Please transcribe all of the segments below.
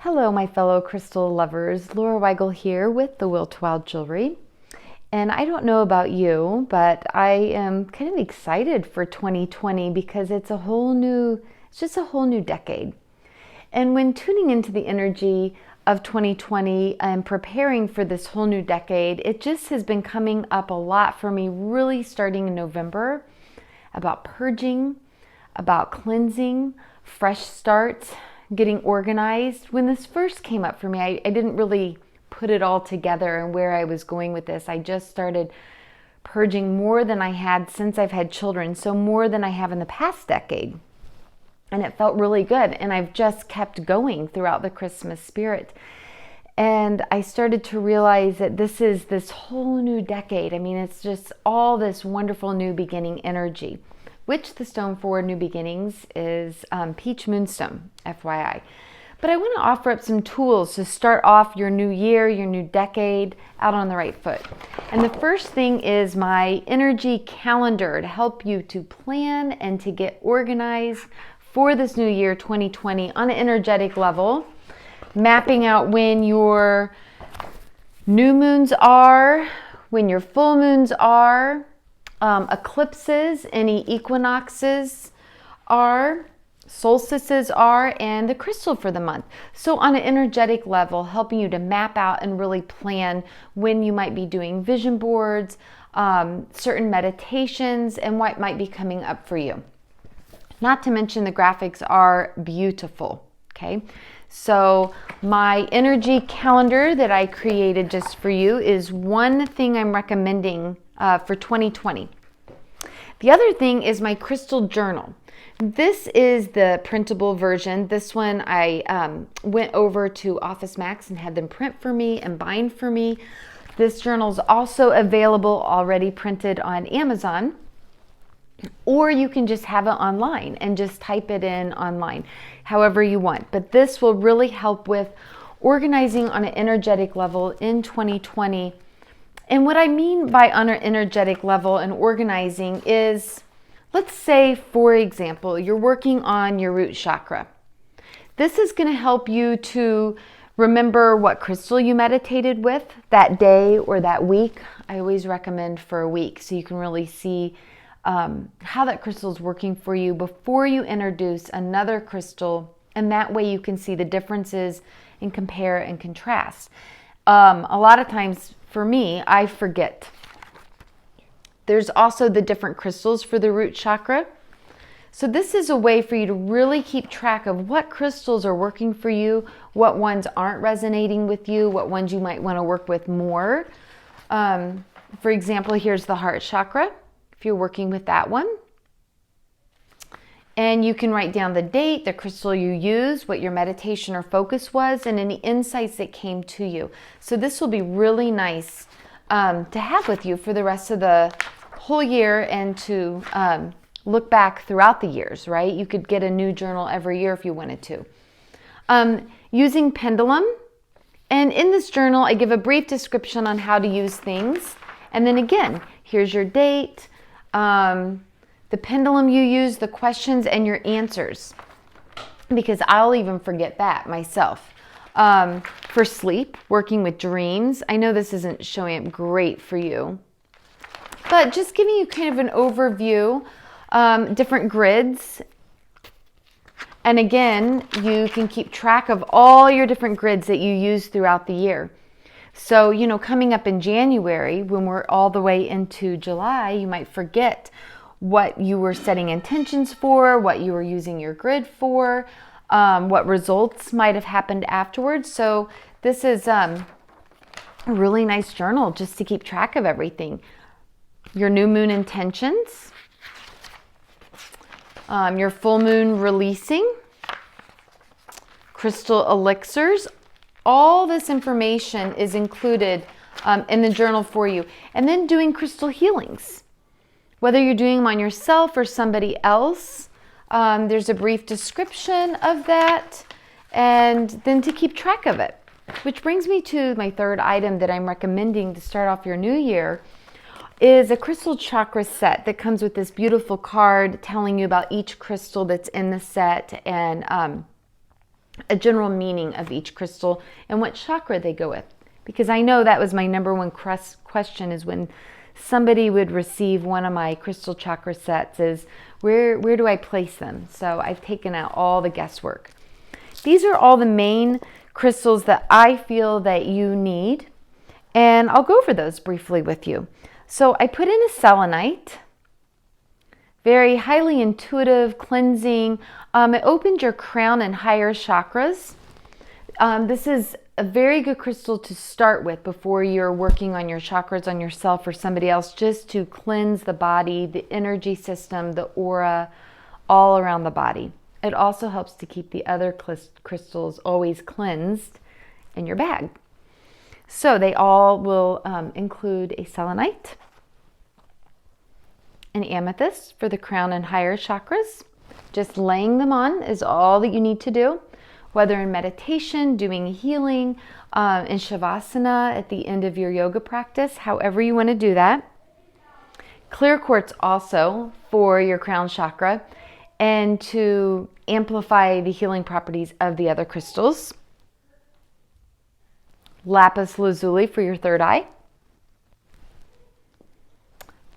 Hello, my fellow crystal lovers. Laura Weigel here with the Will to Wild Jewelry. And I don't know about you, but I am kind of excited for 2020 because it's just a whole new decade. And when tuning into the energy of 2020 and preparing for this whole new decade, it just has been coming up a lot for me, really starting in November, about purging, about cleansing, fresh starts, getting organized. When this first came up for me, I didn't really put it all together and where I was going with this. I just started purging more than I had since I've had children, so more than I have in the past decade. And it felt really good. And I've just kept going throughout the Christmas spirit. And I started to realize that this is this whole new decade. I mean, it's just all this wonderful new beginning energy, which the stone for new beginnings is Peach Moonstone, FYI. But I want to offer up some tools to start off your new year, your new decade, out on the right foot. And the first thing is my energy calendar to help you to plan and to get organized for this new year, 2020, on an energetic level, mapping out when your new moons are, when your full moons are, eclipses, any equinoxes are, solstices are, and the crystal for the month. So on an energetic level, helping you to map out and really plan when you might be doing vision boards, certain meditations, and what might be coming up for you. Not to mention the graphics are beautiful, okay? So my energy calendar that I created just for you is one thing I'm recommending for 2020. The other thing is my crystal journal. This is the printable version. This one I went over to Office Max and had them print for me and bind for me. This journal is also available already printed on Amazon, or you can just have it online and just type it in online, however you want. But this will really help with organizing on an energetic level in 2020. And what I mean by on an energetic level and organizing is, let's say, for example, you're working on your root chakra. This is going to help you to remember what crystal you meditated with that day or that week. I always recommend for a week so you can really see how that crystal is working for you before you introduce another crystal. And that way you can see the differences and compare and contrast. A lot of times for me, I forget. There's also the different crystals for the root chakra. So this is a way for you to really keep track of what crystals are working for you, what ones aren't resonating with you, what ones you might want to work with more. For example, here's the heart chakra, if you're working with that one. And you can write down the date, the crystal you used, what your meditation or focus was, and any insights that came to you. So this will be really nice to have with you for the rest of the whole year and to look back throughout the years, right? You could get a new journal every year if you wanted to. Using pendulum. And in this journal, I give a brief description on how to use things. And then again, here's your date, the pendulum you use, the questions, and your answers, because I'll even forget that myself. For sleep, working with dreams. I know this isn't showing up great for you, but just giving you kind of an overview, different grids. And again, you can keep track of all your different grids that you use throughout the year. So, coming up in January, when we're all the way into July, you might forget what you were setting intentions for, what you were using your grid for, what results might have happened afterwards. So this is a really nice journal just to keep track of everything. Your new moon intentions, your full moon releasing, crystal elixirs. All this information is included in the journal for you. And then doing crystal healings. Whether you're doing them on yourself or somebody else, there's a brief description of that, and then to keep track of it. Which brings me to my third item that I'm recommending to start off your new year, is a Crystal Chakra set that comes with this beautiful card telling you about each crystal that's in the set and a general meaning of each crystal and what chakra they go with. Because I know that was my number one question, is when somebody would receive one of my crystal chakra sets, is where do I place them? So I've taken out all the guesswork. These are all the main crystals that I feel that you need, and I'll go over those briefly with you. So I put in a selenite, very highly intuitive, cleansing. It opens your crown and higher chakras. This is a very good crystal to start with before you're working on your chakras on yourself or somebody else, just to cleanse the body, the energy system, the aura, all around the body. It also helps to keep the other crystals always cleansed in your bag. So they all will include a selenite, an amethyst for the crown and higher chakras. Just laying them on is all that you need to do, whether in meditation, doing healing, in shavasana at the end of your yoga practice, however you want to do that. Clear quartz also for your crown chakra and to amplify the healing properties of the other crystals. Lapis lazuli for your third eye.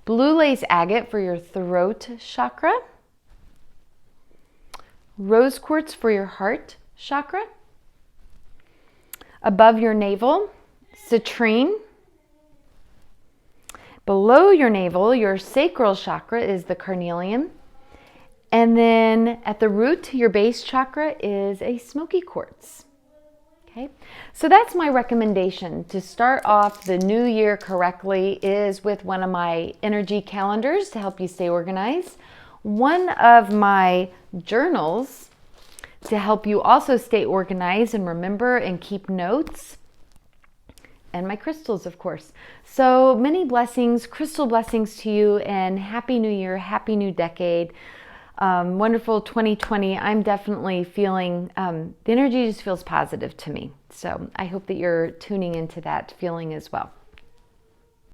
Blue lace agate for your throat chakra. Rose quartz for your heart chakra. Above your navel, citrine. Below your navel, your sacral chakra is the carnelian. And then at the root, your base chakra is a smoky quartz. Okay, so that's my recommendation to start off the new year correctly, is with one of my energy calendars to help you stay organized, one of my journals to help you also stay organized and remember and keep notes, and my crystals, of course. So many blessings, crystal blessings to you, and Happy New Year, Happy New Decade. Wonderful 2020. I'm definitely feeling, the energy just feels positive to me. So I hope that you're tuning into that feeling as well.